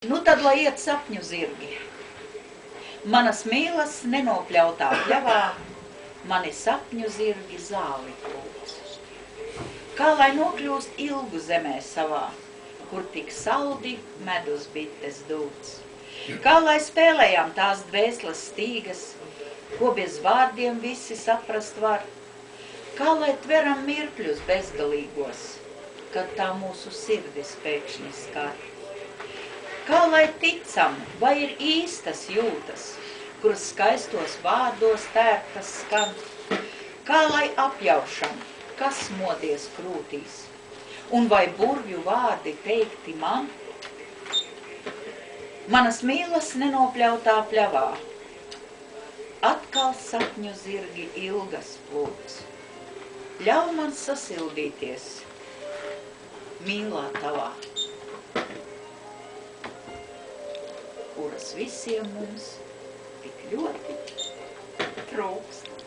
Nu tad, lai iet sapņu zirgi. Manas mīlas nenopļautā pļavā, mani sapņu zirgi zāli plūc. Kā lai nokļūst ilgu zemē savā, kur tik saldi medus bites dūts. Kā lai spēlējām tās dvēsles stīgas, ko bez vārdiem visi saprast var. Kā lai tveram mirkļus bezgalīgos, kad tā mūsu sirdis pēkšņi skar. Kā lai ticam, vai ir īstas jūtas, kuras skaistos vārdos tērptas skan. Kā lai apjaušam, kas modies krūtīs, un vai burvju vārdi teikti man. Manas mīlas nenopļautā pļavā, atkal sapņu zirgi ilgas plūc. Ļauj man sasildīties mīlā tavā, kuras visiem mums tik ļoti trūkst.